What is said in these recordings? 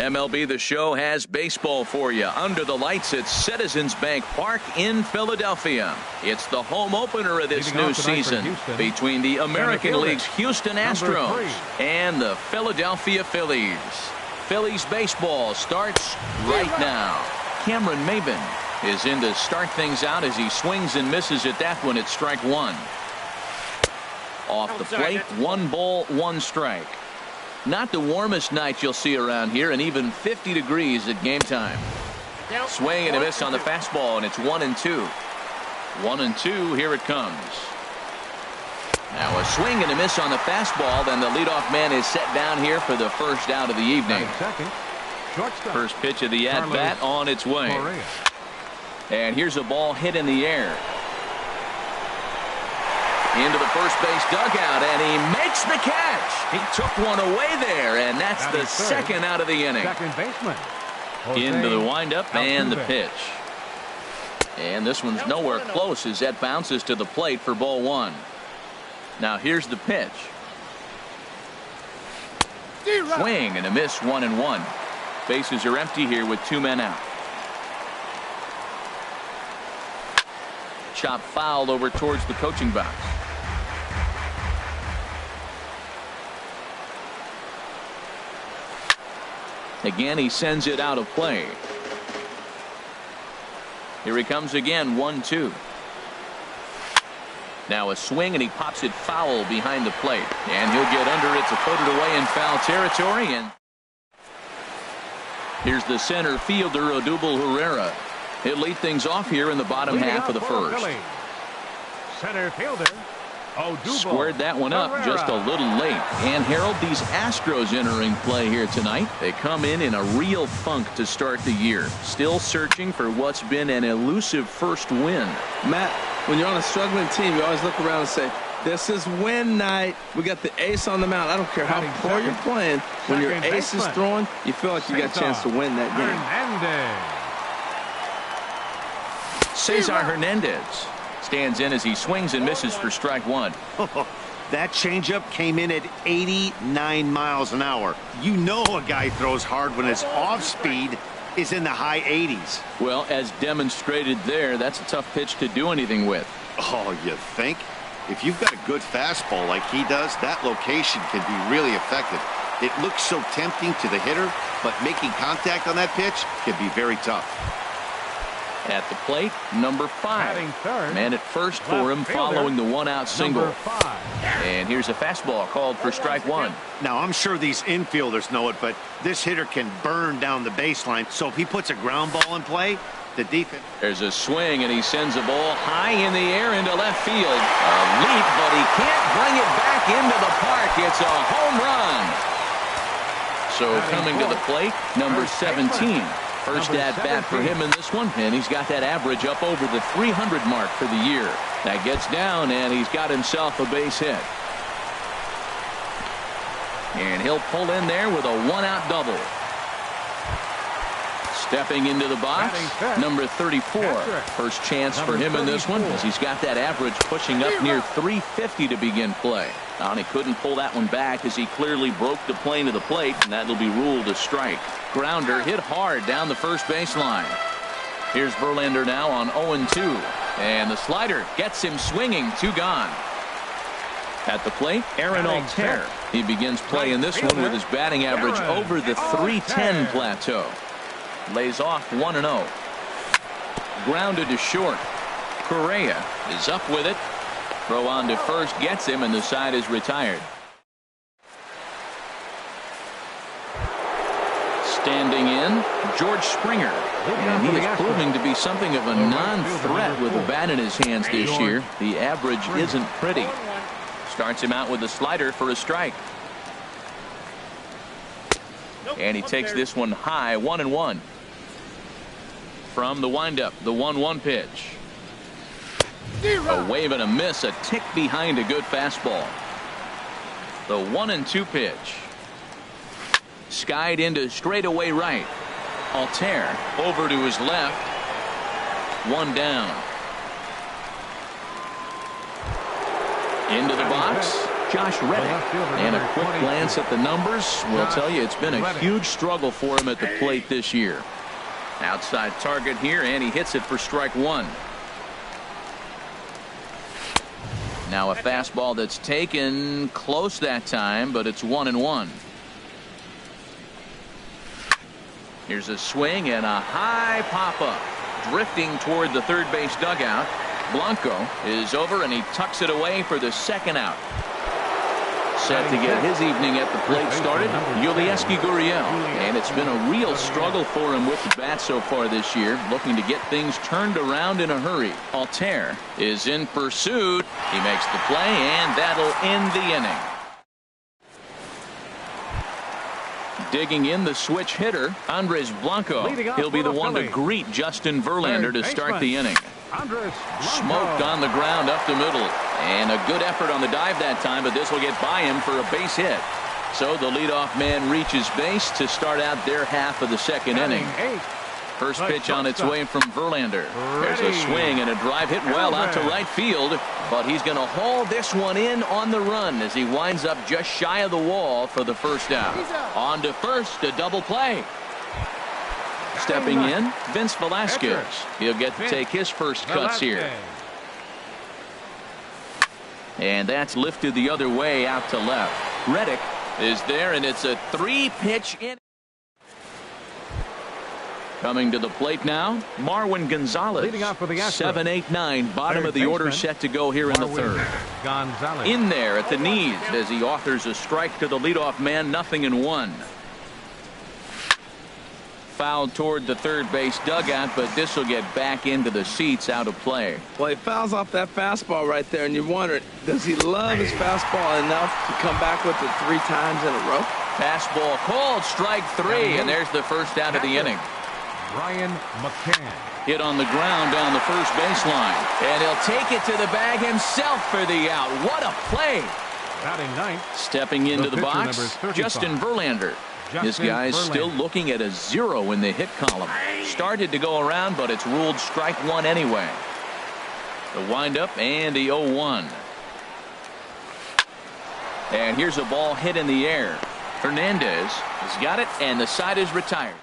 MLB The Show has baseball for you under the lights at Citizens Bank Park in Philadelphia. It's the home opener of this new season between the American League's Houston Astros and the Philadelphia Phillies. Phillies baseball starts right now. Cameron Maybin is in to start things out as he swings and misses at that one at strike one. Off the plate, 1 ball, 1 strike. Not the warmest night you'll see around here, and even 50 degrees at game time. Swing and a miss on the fastball, and it's 1-2. 1-2, here it comes. Now a swing and a miss on the fastball, then the leadoff man is set down here for the first out of the evening. First pitch of the at-bat on its way. And here's a ball hit in the air. Into the first base dugout, and he makes the catch. He took one away there, and that's the second out of the inning. Second baseman. Into the windup and the pitch. And this one's nowhere close as that bounces to the plate for ball 1. Now here's the pitch. Swing and a miss, 1-1. Bases are empty here with 2 men out. Chop fouled over towards the coaching box. Again, he sends it out of play. Here he comes again, 1-2. Now a swing, and he pops it foul behind the plate. And he'll get under it to put it away in foul territory. And here's the center fielder, Odubel Herrera. He'll lead things off here in the bottom half of the first. Center fielder. Squared that one up just a little late. And Harold, these Astros entering play here tonight. They come in a real funk to start the year. Still searching for what's been an elusive first win. Matt, when you're on a struggling team, you always look around and say, this is win night. We got the ace on the mound. I don't care how poor you're playing. When your ace is throwing, you feel like you got a chance to win that game. Cesar Hernandez stands in as he swings and misses for strike 1. That changeup came in at 89 miles an hour. You know a guy throws hard when his off speed is in the high 80s. Well, as demonstrated there, that's a tough pitch to do anything with. Oh, you think? If you've got a good fastball like he does, that location can be really effective. It looks so tempting to the hitter, but making contact on that pitch can be very tough. At the plate, number 5. Man at first for him following the 1-out single. And here's a fastball called for strike 1. Now, I'm sure these infielders know it, but this hitter can burn down the baseline. So if he puts a ground ball in play, the defense. There's a swing, and he sends a ball high in the air into left field. A leap, but he can't bring it back into the park. It's a home run. So coming to the plate, number 17. First at bat for him in this one, and he's got that average up over the 300 mark for the year. That gets down, and he's got himself a base hit. And he'll pull in there with a 1-out double. Stepping into the box, number 34. First chance for him in this one, as he's got that average pushing up near 350 to begin play. And he couldn't pull that one back as he clearly broke the plane of the plate, and that'll be ruled a strike. Grounder hit hard down the first baseline. Here's Verlander now on 0-2. And the slider gets him swinging. 2 gone. At the plate, Aaron Altair. He begins play in this one with his batting average over the 310 plateau. Lays off 1-0. Grounded to short. Correa is up with it. Throw on to first gets him, and the side is retired. Standing in, George Springer. And he is proving to be something of a non-threat with the bat in his hands this year. The average isn't pretty. Starts him out with a slider for a strike. And he takes this one high, 1-1. From the windup, the 1-1 pitch. A wave and a miss, a tick behind a good fastball. The 1-2 pitch. Skied into straightaway right. Altair over to his left. 1 down. Into the box, Josh Reddick. And a quick glance at the numbers will tell you it's been a huge struggle for him at the plate this year. Outside target here, and he hits it for strike one. Now a fastball that's taken close that time, but it's 1-1. Here's a swing and a high pop-up. Drifting toward the third base dugout. Blanco is over, and he tucks it away for the second out. Set to get his evening at the plate started, Yulieski Gurriel. And it's been a real struggle for him with the bat so far this year, looking to get things turned around in a hurry. Altair is in pursuit. He makes the play, and that'll end the inning. Digging in the switch hitter, Andres Blanco. He'll be the one to greet Justin Verlander to start the inning. Smoked on the ground up the middle. And a good effort on the dive that time, but this will get by him for a base hit. So the leadoff man reaches base to start out their half of the second inning. First pitch on its way from Verlander. There's a swing and a drive hit well out to right field, but he's going to haul this one in on the run as he winds up just shy of the wall for the first out. On to first, a double play. Stepping in, Vince Velasquez. He'll get to take his first cuts here. And that's lifted the other way out to left. Reddick is there, and it's a 3-pitch inning. Coming to the plate now, Marwin Gonzalez. 7-8-9, bottom of the order, set to go here in the third. In there at the knees as he offers a strike to the leadoff man, 0-1. Fouled toward the third base dugout, but this will get back into the seats, out of play. Well, he fouls off that fastball right there, and you wonder, does he love his fastball enough to come back with it 3 times in a row? Fastball called, strike 3, and there's the first out of the inning. Brian McCann. Hit on the ground down the first baseline, and he'll take it to the bag himself for the out. What a play! Batting ninth. Stepping into the box, Justin Verlander. This guy's still looking at a 0 in the hit column. Started to go around, but it's ruled strike 1 anyway. The windup and the 0-1. And here's a ball hit in the air. Hernandez has got it, and the side is retired.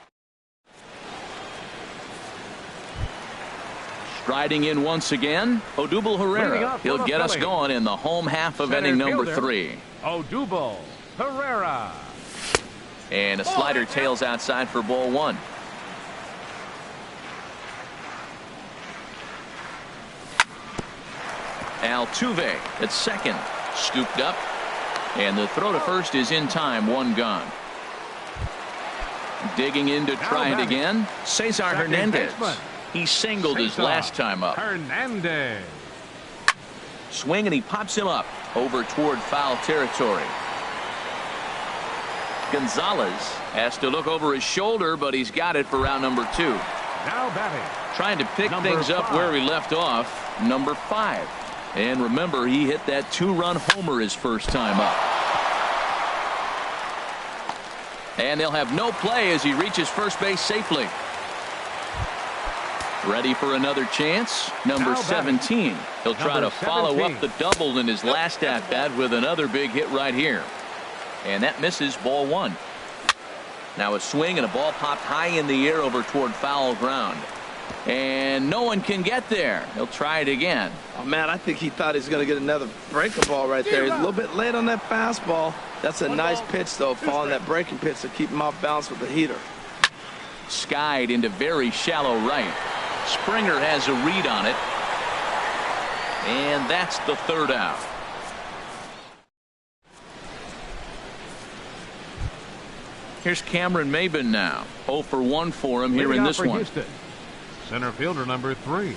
Striding in once again, Odubel Herrera. He'll get us going in the home half of inning number 3. Odubel Herrera. And a slider tails outside for ball 1. Altuve at second, scooped up, and the throw to first is in time. 1 gone. Digging in to try it again, Cesar Hernandez. He singled his last time up. Hernandez. Swing, and he pops him up over toward foul territory. Gonzalez has to look over his shoulder, but he's got it for round number 2. Now batting. Trying to pick things up where he left off, number 5. And remember, he hit that 2-run homer his first time up. And they'll have no play as he reaches first base safely. Ready for another chance, number 17. He'll try to follow up the double in his last at-bat with another big hit right here. And that misses, ball 1. Now a swing, and a ball popped high in the air over toward foul ground. And no one can get there. He'll try it again. Oh, man, I think he thought he was going to get another breaking ball right there. He's a little bit late on that fastball. That's a nice pitch, though, following that breaking pitch to keep him off balance with the heater. Skied into very shallow right. Springer has a read on it. And that's the third out. Here's Cameron Maybin now. 0 for 1 for him here in this one. Houston. Center fielder number 3.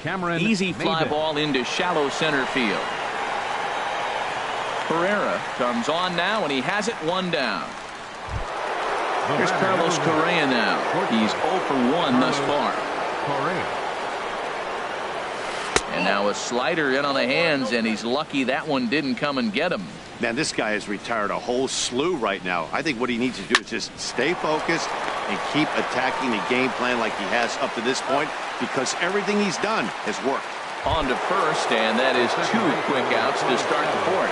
Cameron Easy fly ball into shallow center field. Herrera comes on now, and he has it 1 down. Here's Carlos Correa now. He's 0 for 1 thus far. And now a slider in on the hands, and he's lucky that one didn't come and get him. Man, this guy has retired a whole slew right now. I think what he needs to do is just stay focused and keep attacking the game plan like he has up to this point, because everything he's done has worked. On to first, and that is 2 quick outs to start the fourth.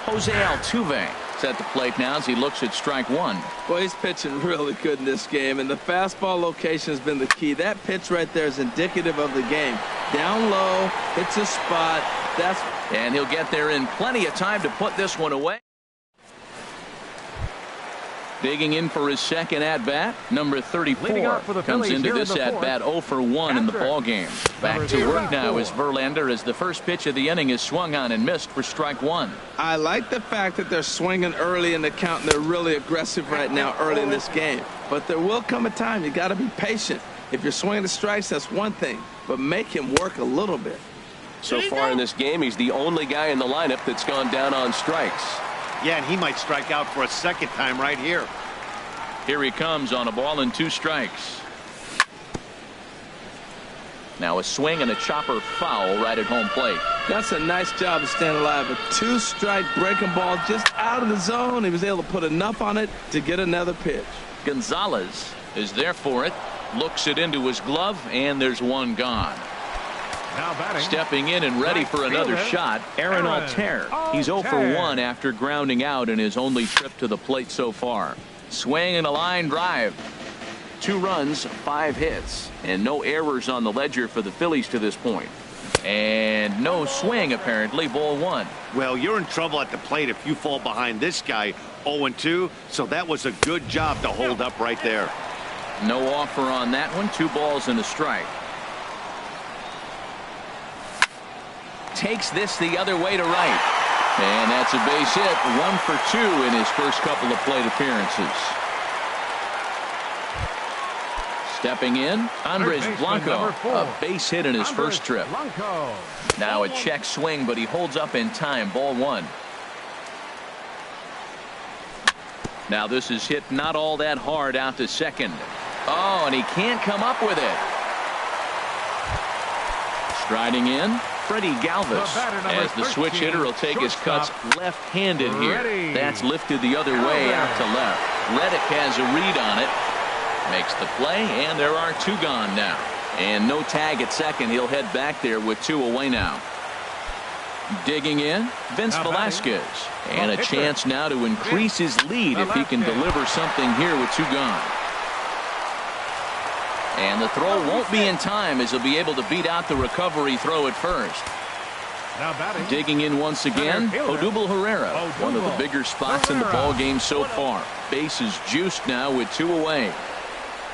Jose Altuve is at the plate now as he looks at strike one. Well, he's pitching really good in this game, and the fastball location has been the key. That pitch right there is indicative of the game. Down low, hits a spot. And he'll get there in plenty of time to put this one away. Digging in for his second at-bat, number 34 comes into this at-bat 0 for 1 in the ballgame. Back to work now is Verlander as the first pitch of the inning is swung on and missed for strike one. I like the fact that they're swinging early in the count, and they're really aggressive right now early in this game. But there will come a time you got to be patient. If you're swinging the strikes, that's one thing, but make him work a little bit. So far in this game, he's the only guy in the lineup that's gone down on strikes. Yeah, and he might strike out for a second time right here. Here he comes on a ball and 2 strikes. Now a swing and a chopper foul right at home plate. That's a nice job of staying alive. A 2-strike breaking ball just out of the zone. He was able to put enough on it to get another pitch. Gonzalez is there for it. Looks it into his glove, and there's one gone. Stepping in and ready for another shot, Aaron Altair. He's 0 for 1 after grounding out in his only trip to the plate so far. Swing and a line drive. 2 runs, 5 hits, and no errors on the ledger for the Phillies to this point. And no swing, apparently. Ball 1. Well, you're in trouble at the plate if you fall behind this guy 0-2, so that was a good job to hold up right there. No offer on that one. 2 balls and a strike. Takes this the other way to right. And that's a base hit. 1 for 2 in his first couple of plate appearances. Stepping in, Andres Blanco. A base hit in his first trip. Now a check swing, but he holds up in time. Ball 1. Now this is hit not all that hard out to second. Oh, and he can't come up with it. Striding in, Freddie Galvis, as the switch hitter will take his cuts left-handed here. That's lifted the other way out to left. Reddick has a read on it. Makes the play, and there are 2 gone now. And no tag at second. He'll head back there with 2 away now. Digging in, Vince Velasquez. And a chance now to increase his lead if he can deliver something here with 2 gone. And the throw won't be in time as he'll be able to beat out the recovery throw at first. Digging in once again, Odubel Herrera, one of the bigger spots in the ball game so far. Bases juiced now with 2 away.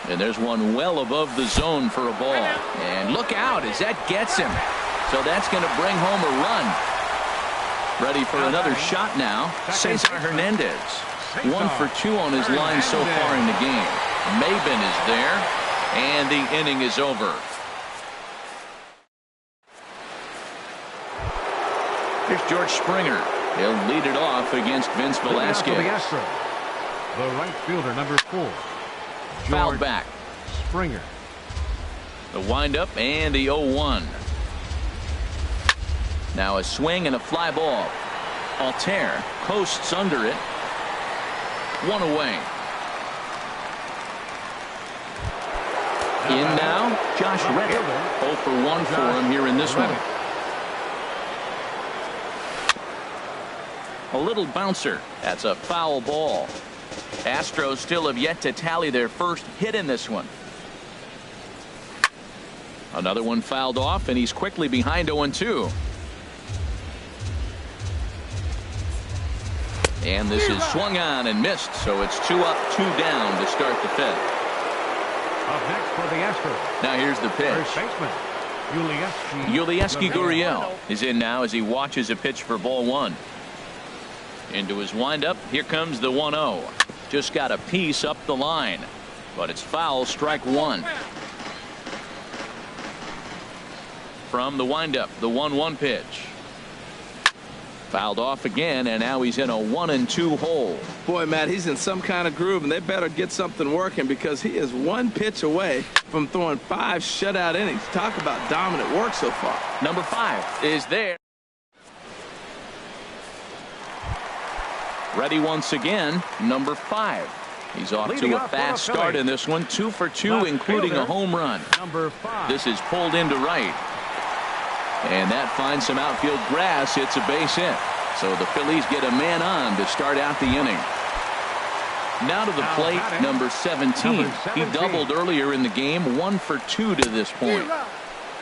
And there's one well above the zone for a ball. And look out as that gets him. So that's going to bring home a run. Ready for another shot now, Cesar Hernandez. 1 for 2 on his line so far in the game. Maben is there. And the inning is over. Here's George Springer. He'll lead it off against Vince Velasquez. The right fielder, number 4. Fouled back. Springer. The windup and the 0-1. Now a swing and a fly ball. Altair coasts under it. 1 away. In now, Josh Reddick. 0 for 1 for him here in this one. A little bouncer. That's a foul ball. Astros still have yet to tally their first hit in this one. Another one fouled off, and he's quickly behind 0-2. And this is swung on and missed, so it's 2 up, 2 down to start the 5th. Up next for the Astros. Now here's the pitch. First baseman, Yulieski Gurriel is in now as he watches a pitch for ball 1. Into his windup. Here comes the 1-0. Just got a piece up the line, but it's foul. Strike 1. From the windup, the 1-1 pitch. Fouled off again, and now he's in a 1-2 hole. Boy, Matt, he's in some kind of groove, and they better get something working because he is 1 pitch away from throwing 5 shutout innings. Talk about dominant work so far. Number 5 is there. Ready once again, number 5. He's off to a fast start in this one. 2 for 2, including a home run. This is pulled into right. And that finds some outfield grass. It's a base hit. So the Phillies get a man on to start out the inning. Now to the plate, number 17. He doubled earlier in the game. 1 for 2 to this point.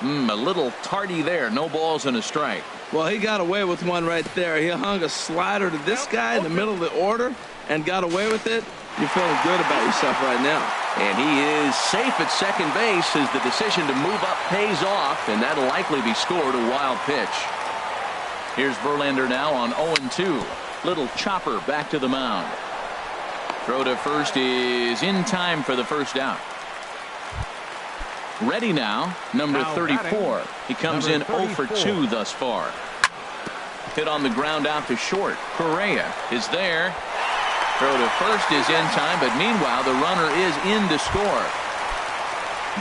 A little tardy there. No balls and a strike. Well, he got away with one right there. He hung a slider to this guy in the middle of the order and got away with it. You're feeling good about yourself right now. And he is safe at second base as the decision to move up pays off, and that'll likely be scored a wild pitch. Here's Verlander now on 0-2. Little chopper back to the mound. Throw to first is in time for the first out. Ready now, number 34. He comes in 0 for 2 thus far. Hit on the ground out to short. Correa is there. Throw to first is in time, but meanwhile the runner is in to score.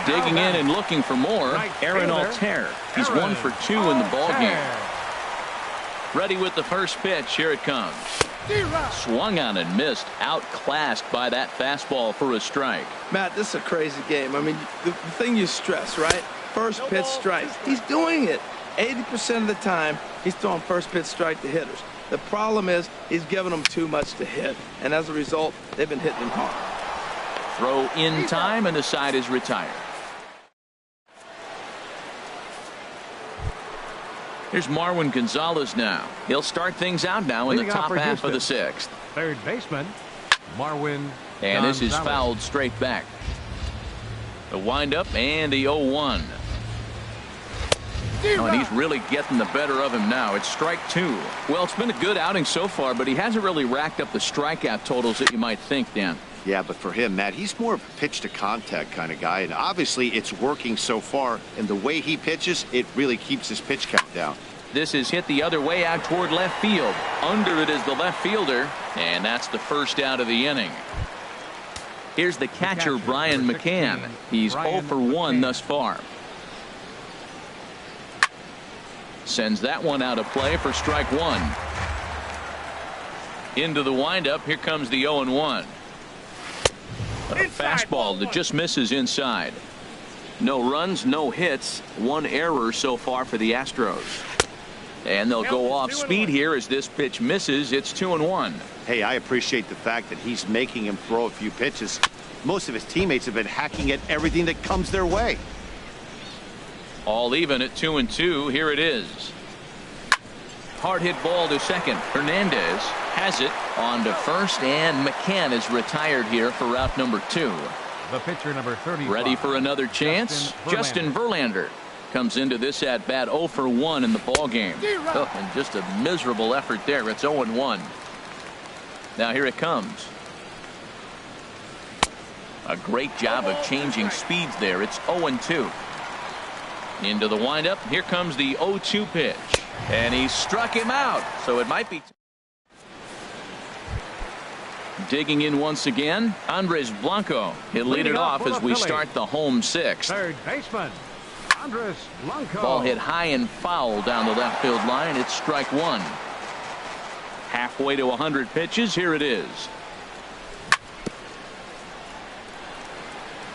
Digging in and looking for more, Aaron Altair. He's 1 for 2 in the ball game. Ready with the first pitch. Here it comes. Swung on and missed. Outclassed by that fastball for a strike. Matt, this is a crazy game. I mean, the thing you stress, right? First pitch strikes. He's doing it. 80% of the time, he's throwing first pitch strike to hitters. The problem is he's giving them too much to hit, and as a result, they've been hitting him hard. Throw in time, and the side is retired. Here's Marwin Gonzalez now. He'll start things out now in the top half of the 6th. Third baseman, Marwin. And this is fouled straight back. The windup and the 0-1. Oh, and he's really getting the better of him now. It's strike 2. Well, it's been a good outing so far, but he hasn't really racked up the strikeout totals that you might think, Dan. Yeah, but for him, Matt, he's more of a pitch to contact kind of guy, and obviously it's working so far, and the way he pitches, it really keeps his pitch count down. This is hit the other way out toward left field. Under it is the left fielder, and that's the first out of the inning. Here's the catcher, Brian McCann. He's 0 for 1 thus far. Sends that one out of play for strike 1. Into the windup. Here comes the 0-1. A fastball that just misses inside. No runs, no hits. 1 error so far for the Astros. And they'll go off speed here as this pitch misses. It's 2-1. Hey, I appreciate the fact that he's making him throw a few pitches. Most of his teammates have been hacking at everything that comes their way. All even at 2-2. Here it is. Hard hit ball to second. Hernandez has it on to first, and McCann is retired here for route number 2. The pitcher, number 30. Ready for another chance. Justin Verlander comes into this at bat 0 for 1 in the ball game. Oh, and just a miserable effort there. It's 0-1. Now here it comes. A great job of changing speeds there. It's 0-2. Into the windup. Here comes the 0-2 pitch. And he struck him out. So it might be. Digging in once again, Andres Blanco. He'll lead it off as we start the home 6th. Third baseman, Andres Blanco. Ball hit high and foul down the left field line. It's strike 1. Halfway to 100 pitches. Here it is.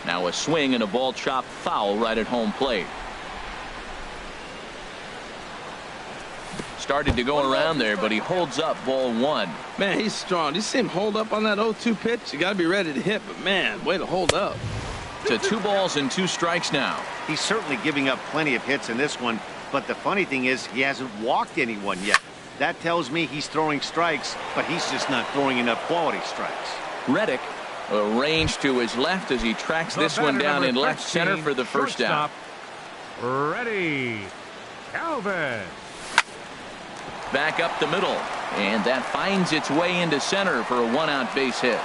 Now a swing and a ball chopped foul right at home plate. Started to go around there, but he holds up ball 1. Man, he's strong. You see him hold up on that 0-2 pitch? You got to be ready to hit, but man, way to hold up. To 2 balls and 2 strikes now. He's certainly giving up plenty of hits in this one, but the funny thing is he hasn't walked anyone yet. That tells me he's throwing strikes, but he's just not throwing enough quality strikes. Reddick arranged to his left as he tracks this one down in left center for the first out. Ready, Calvin. Back up the middle, and that finds its way into center for a 1-out base hit.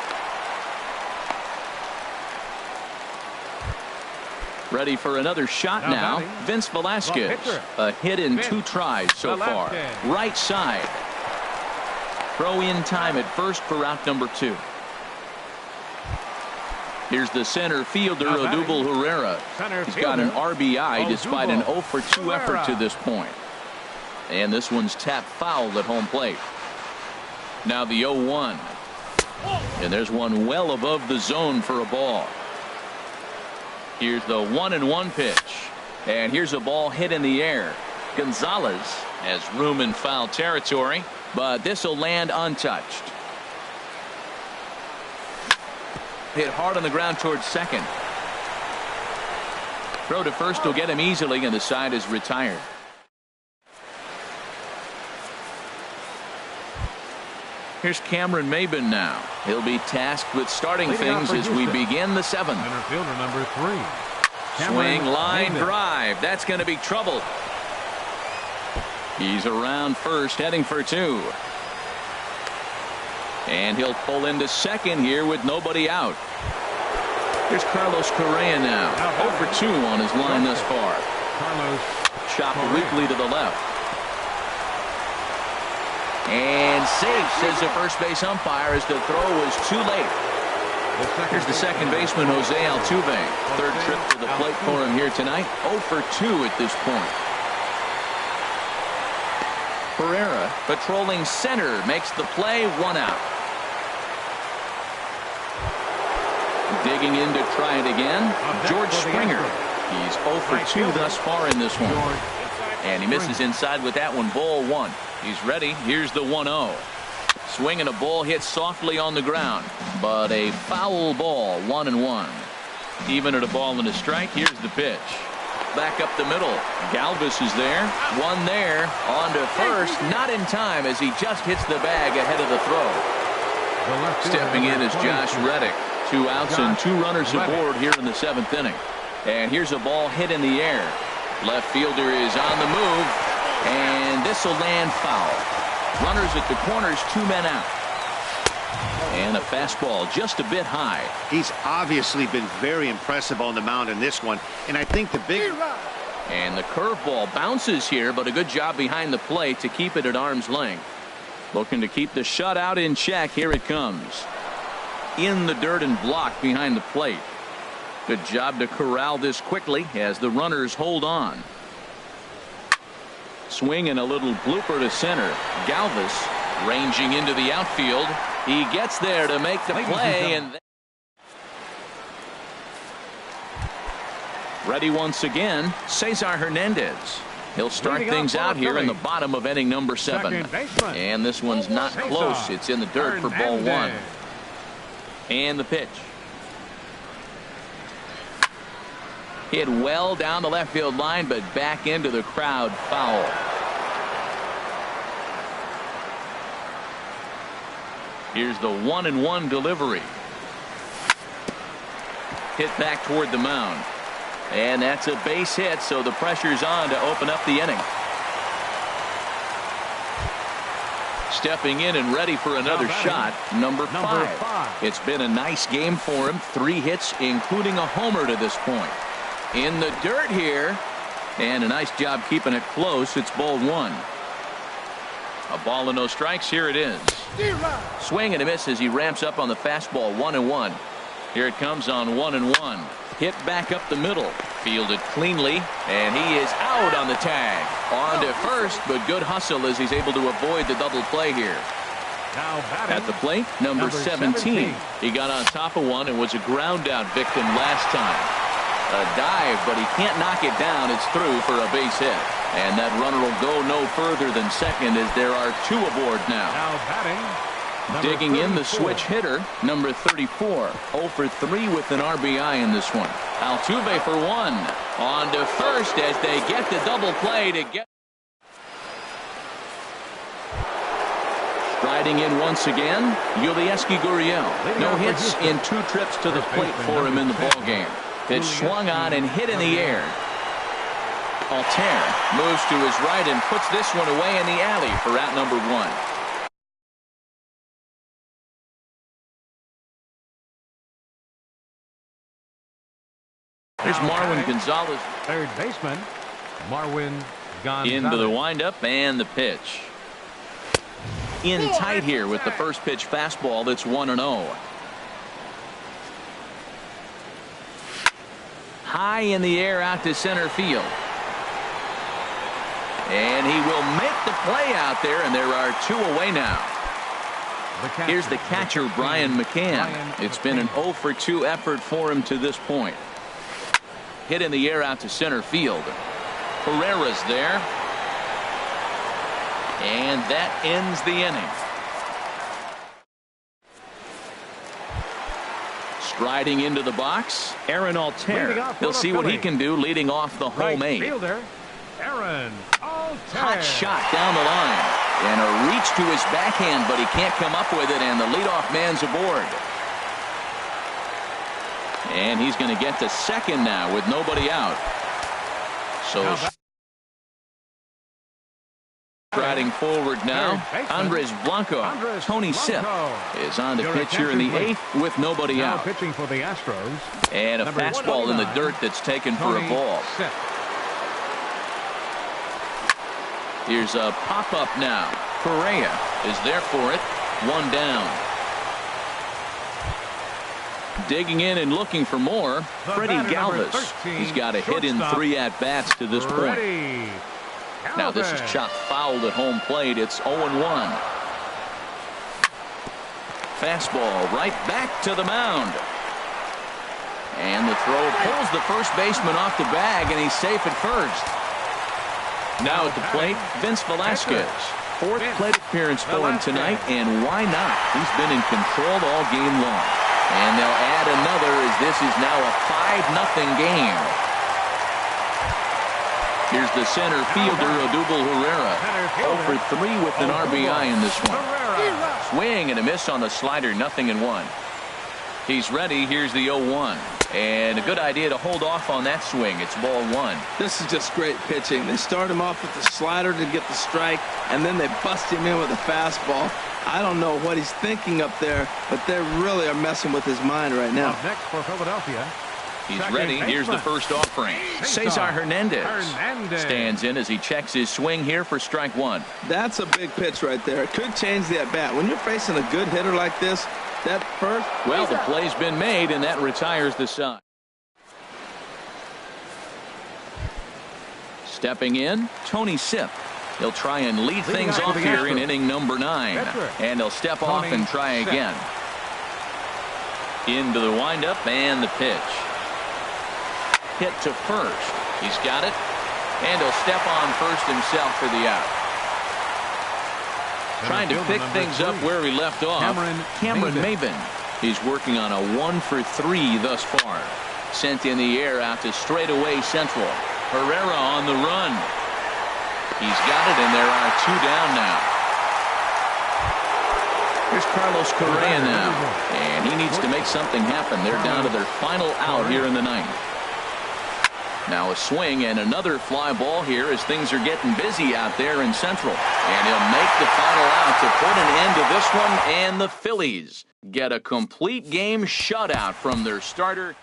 Ready for another shot now. Vince Velasquez. A hit in 2 tries so far. Right side. Throw in time at first for route number 2. Here's the center fielder, Odubel Herrera. He's got an RBI despite an 0 for 2 effort to this point. And this one's tapped foul at home plate. Now the 0-1. And there's one well above the zone for a ball. Here's the 1-1 pitch. And here's a ball hit in the air. Gonzalez has room in foul territory, but this will land untouched. Hit hard on the ground towards second. Throw to first will get him easily, and the side is retired. Here's Cameron Maben now. He'll be tasked with starting things as we begin the seventh. Center fielder number 3. Swing, line, drive. That's going to be trouble. He's around first, heading for 2. And he'll pull into second here with nobody out. Here's Carlos Correa now. 0 for 2 on his line thus far. Carlos Chopped weakly to the left. And safe, says the first base umpire, as the throw was too late. Here's the second baseman, Jose Altuve. Third trip to the plate for him here tonight. 0 for 2 at this point. Pereira, patrolling center, makes the play, 1 out. Digging in to try it again, George Springer. He's 0 for 2 thus far in this one. And he misses inside with that one, ball 1. He's ready. Here's the 1-0. Swinging a ball hit softly on the ground, but a foul ball, 1-1. Even at a ball and a strike, here's the pitch. Back up the middle. Galvis is there. One there. On to first. Not in time as he just hits the bag ahead of the throw. Stepping in is Josh Reddick. 2 outs and 2 runners aboard here in the 7th inning. And here's a ball hit in the air. Left fielder is on the move, and this will land foul. Runners at the corners, 2 men out. And a fastball just a bit high. He's obviously been very impressive on the mound in this one, and I think the big... And the curveball bounces here, but a good job behind the plate to keep it at arm's length. Looking to keep the shutout in check. Here it comes. In the dirt and blocked behind the plate. Good job to corral this quickly as the runners hold on. Swing and a little blooper to center. Galvis ranging into the outfield. He gets there to make the play, and ready once again, Cesar Hernandez. He'll start things out here in the bottom of inning number 7. And this one's not close. It's in the dirt for ball 1. And the pitch. Hit well down the left field line, but back into the crowd, foul. Here's the 1-1 delivery. Hit back toward the mound. And that's a base hit, so the pressure's on to open up the inning. Stepping in and ready for another shot, number 5. It's been a nice game for him. 3 hits, including a homer to this point. In the dirt here, and a nice job keeping it close. It's ball 1. A ball and no strikes. Here it is. Swing and a miss as he ramps up on the fastball. 1-1. Here it comes on 1-1. Hit back up the middle. Fielded cleanly, and he is out on the tag. On to first, but good hustle as he's able to avoid the double play here. At the plate, number 17. He got on top of one and was a ground out victim last time. A dive, but he can't knock it down. It's through for a base hit. And that runner will go no further than second as there are 2 aboard now. Digging in the switch hitter, number 34. 0 for 3 with an RBI in this one. Altuve for 1. On to first as they get the double play to get. Striding in once again, Yulieski Gurriel. No hits in 2 trips to the plate for him in the ballgame. Pitch swung on and hit in the air. Altair moves to his right and puts this one away in the alley for out number 1. There's Marwin Gonzalez. Third baseman, Marwin Gonzalez. Into the windup and the pitch. In tight here with the first pitch fastball. That's 1-0. High in the air out to center field. And he will make the play out there, and there are 2 away now. Here's the catcher, Brian McCann. It's been an 0 for 2 effort for him to this point. Hit in the air out to center field. Herrera's there. And that ends the inning. Striding into the box, Aaron Altair. He'll see what he can do leading off the home eight. Fielder, Aaron Altair. Hot shot down the line. And a reach to his backhand, but he can't come up with it, and the leadoff man's aboard. And he's going to get to second now with nobody out. So striding forward now, Andres Blanco. Tony Sipp is on to pitch here in the 8th with nobody out. Pitching for the Astros. And a fastball in the dirt that's taken for a ball. Here's a pop-up now. Correa is there for it. One down. Digging in and looking for more, Freddie Galvis. He's got a hit in 3 at-bats to this point. Now this is chopped fouled at home plate. It's 0-1. Fastball right back to the mound. And the throw pulls the first baseman off the bag, and he's safe at first. Now at the plate, Vince Velasquez. 4th plate appearance for him tonight, and why not? He's been in control all game long. And they'll add another as this is now a 5-0 game. Here's the center fielder, Odubel Herrera. 0 for 3 with an RBI in this one. Swing and a miss on the slider, 0-1. He's ready. Here's the 0-1. And a good idea to hold off on that swing. It's ball 1. This is just great pitching. They start him off with the slider to get the strike, and then they bust him in with a fastball. I don't know what he's thinking up there, but they really are messing with his mind right now. Up next for Philadelphia. He's ready. Here's the first offering. Cesar Hernandez stands in as he checks his swing here for strike 1. That's a big pitch right there. It could change the at-bat. When you're facing a good hitter like this, that first... Well, the play's been made, and that retires the side. Stepping in, Tony Sipp. He'll try and lead things off here in inning number 9. And he'll step off and try again. Into the windup and the pitch. Hit to first. He's got it. And he'll step on first himself for the out. Trying to pick things up where he left off. Cameron Maybin. He's working on a 1 for 3 thus far. Sent in the air out to straightaway central. Herrera on the run. He's got it, and there are 2 down now. Here's Carlos Correa now. And he needs to make something happen. They're down to their final out here in the 9th. Now a swing and another fly ball here as things are getting busy out there in Central. And he'll make the final out to put an end to this one. And the Phillies get a complete game shutout from their starter.